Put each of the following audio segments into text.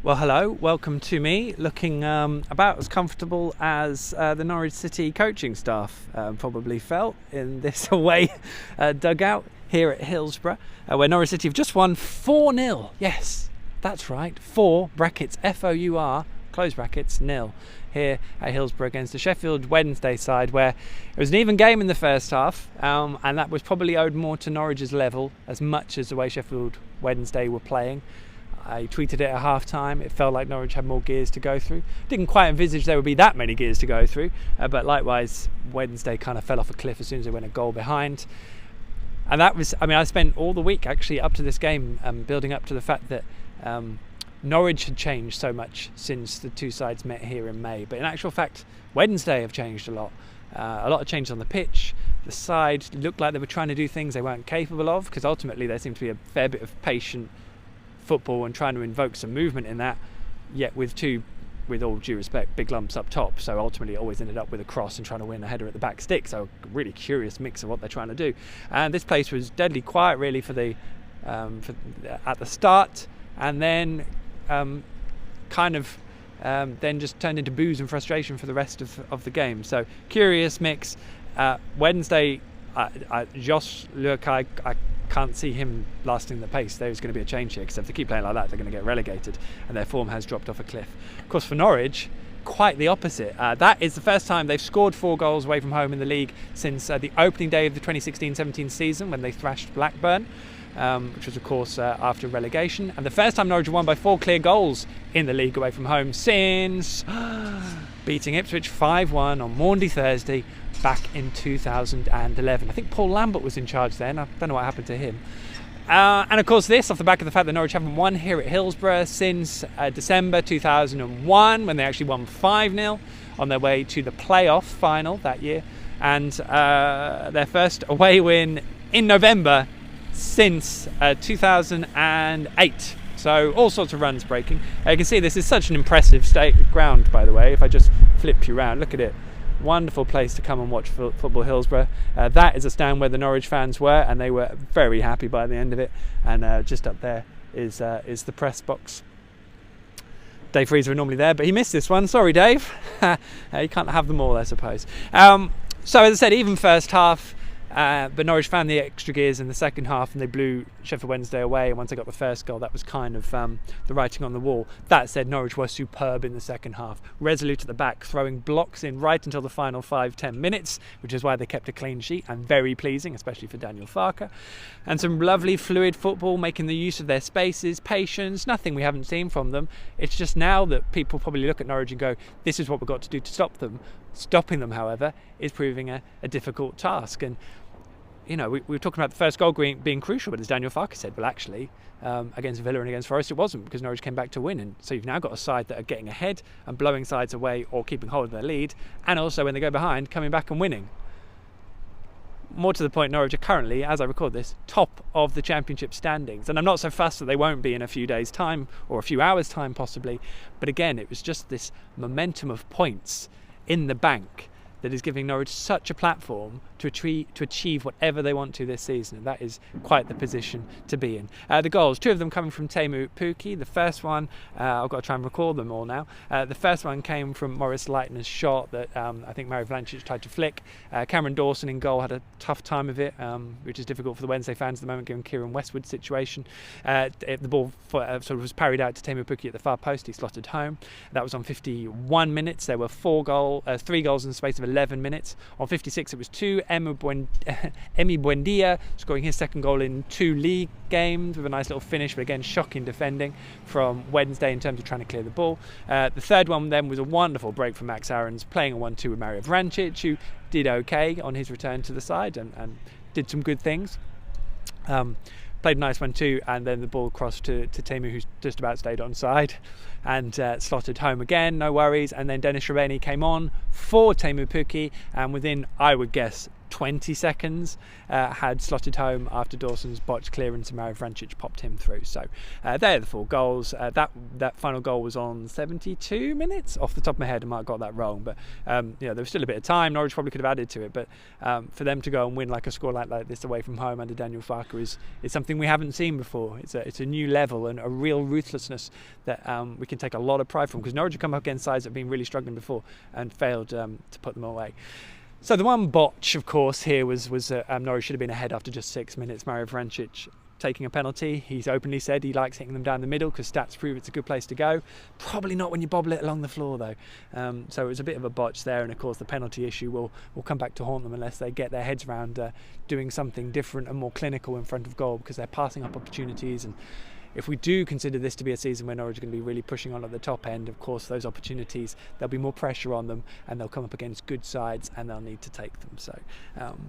Well, hello, welcome to me, looking about as comfortable as the Norwich City coaching staff probably felt in this away dugout here at Hillsborough, where Norwich City have just won 4-0. Yes, that's right, 4 brackets F-O-U-R, close brackets, nil, here at Hillsborough against the Sheffield Wednesday side, where it was an even game in the first half, and that was probably owed more to Norwich's level as much as the way Sheffield Wednesday were playing. I tweeted it at half-time. It felt like Norwich had more gears to go through. Didn't quite envisage there would be that many gears to go through, but likewise, Wednesday kind of fell off a cliff as soon as they went a goal behind. And that was, I spent all the week actually up to this game building up to the fact that Norwich had changed so much since the two sides met here in May. But in actual fact, Wednesday have changed a lot. A lot of changes on the pitch. The side looked like they were trying to do things they weren't capable of, because ultimately there seemed to be a fair bit of patient football and trying to invoke some movement in that, yet with all due respect, big lumps up top. So ultimately it always ended up with a cross and trying to win a header at the back stick. So a really curious mix of what they're trying to do. And this place was deadly quiet really at the start, and then then just turned into boos and frustration for the rest of the game. So curious mix. Wednesday, Josh Lukai, I can't see him lasting the pace. There's going to be a change here, because if they keep playing like that, they're going to get relegated, and their form has dropped off a cliff. Of course, for Norwich, quite the opposite. That is the first time they've scored 4 goals away from home in the league since the opening day of the 2016-17 season, when they thrashed Blackburn, which was of course after relegation, and the first time Norwich won by 4 clear goals in the league away from home since beating Ipswich 5-1 on Maundy Thursday back in 2011. I think Paul Lambert was in charge then. I don't know what happened to him. And of course this off the back of the fact that Norwich haven't won here at Hillsborough since December 2001, when they actually won 5-0 on their way to the playoff final that year, and their first away win in November since 2008. So all sorts of runs breaking. You can see this is such an impressive ground, by the way. If I just flip you around, look at it. Wonderful place to come and watch football, Hillsborough. That is a stand where the Norwich fans were, and they were very happy by the end of it. And just up there is the press box. Dave Freezer normally there, but he missed this one. Sorry, Dave. You can't have them all, I suppose. So as I said, even first half. But Norwich found the extra gears in the second half, and they blew Sheffield Wednesday away, and once they got the first goal, that was kind of the writing on the wall. That said, Norwich were superb in the second half, resolute at the back, throwing blocks in right until the final 5-10 minutes, which is why they kept a clean sheet, and very pleasing, especially for Daniel Farke. And some lovely fluid football, making the use of their spaces, patience, nothing we haven't seen from them. It's just now that people probably look at Norwich and go, this is what we've got to do to stop them. Stopping them, however, is proving a difficult task. And we were talking about the first goal being crucial, but as Daniel Farke said, well, actually, against Villa and against Forest, it wasn't, because Norwich came back to win. And so you've now got a side that are getting ahead and blowing sides away or keeping hold of their lead, and also when they go behind, coming back and winning. More to the point, Norwich are currently, as I record this, top of the Championship standings. And I'm not so fussed that they won't be in a few days' time, or a few hours' time possibly. But again, it was just this momentum of points in the bank that is giving Norwich such a platform to achieve whatever they want to this season. And that is quite the position to be in. The goals, 2 of them coming from Teemu Pukki. The first one, I've got to try and recall them all now. The first one came from Maurice Leitner's shot that I think Mario Vlancic tried to flick. Cameron Dawson in goal had a tough time of it, which is difficult for the Wednesday fans at the moment, given Kieran Westwood's situation. The ball sort of was parried out to Teemu Pukki at the far post. He slotted home. That was on 51 minutes. There were 3 goals in the space of 11 minutes. On 56, it was 2. Emi Buendia scoring his second goal in 2 league games with a nice little finish, but again, shocking defending from Wednesday in terms of trying to clear the ball. The third one then was a wonderful break from Max Aarons, playing a 1-2 with Mario Vrancic, who did okay on his return to the side and did some good things. Played a nice one too, and then the ball crossed to Teemu, who's just about stayed onside, and slotted home again, no worries. And then Dennis Srbeny came on for Teemu Pukki, and within, I would guess, 20 seconds, had slotted home after Dawson's botched clearance and Mario Vrancic popped him through. So they're the 4 goals. That final goal was on 72 minutes. Off the top of my head, I might have got that wrong, but there was still a bit of time. Norwich probably could have added to it, but for them to go and win like a score like this away from home under Daniel Farke is something we haven't seen before. It's a new level and a real ruthlessness that we can take a lot of pride from, because Norwich have come up against sides that have been really struggling before and failed to put them away. So the one botch, of course, here was Norwich should have been ahead after just 6 minutes. Mario Vrancic taking a penalty. He's openly said he likes hitting them down the middle because stats prove it's a good place to go. Probably not when you bobble it along the floor, though. So it was a bit of a botch there, and of course the penalty issue will come back to haunt them unless they get their heads around doing something different and more clinical in front of goal, because they're passing up opportunities. And if we do consider this to be a season where Norwich are going to be really pushing on at the top end, of course those opportunities, there'll be more pressure on them and they'll come up against good sides and they'll need to take them. So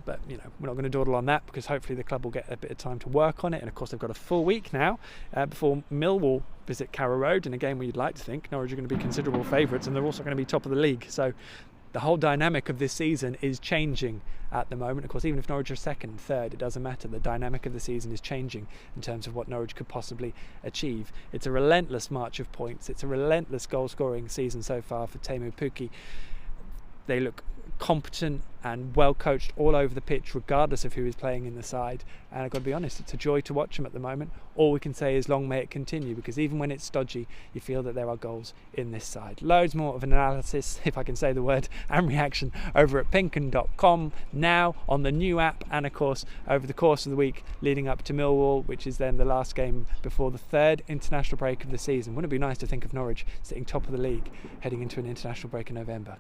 but we're not going to dawdle on that, because hopefully the club will get a bit of time to work on it. And of course they've got a full week now before Millwall visit Carrow Road, in a game where you'd like to think Norwich are going to be considerable favourites, and they're also going to be top of the league. So the whole dynamic of this season is changing at the moment. Of course, even if Norwich are second, third, it doesn't matter. The dynamic of the season is changing in terms of what Norwich could possibly achieve. It's a relentless march of points. It's a relentless goal-scoring season so far for Teemu Pukki. They look competent and well coached all over the pitch, regardless of who is playing in the side. And I've got to be honest, it's a joy to watch them at the moment. All we can say is long may it continue, because even when it's stodgy, you feel that there are goals in this side. Loads more of an analysis, if I can say the word, and reaction over at PinkUn.com now on the new app, and of course over the course of the week leading up to Millwall, which is then the last game before the 3rd international break of the season. Wouldn't it be nice to think of Norwich sitting top of the league heading into an international break in November?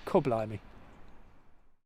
God blimey.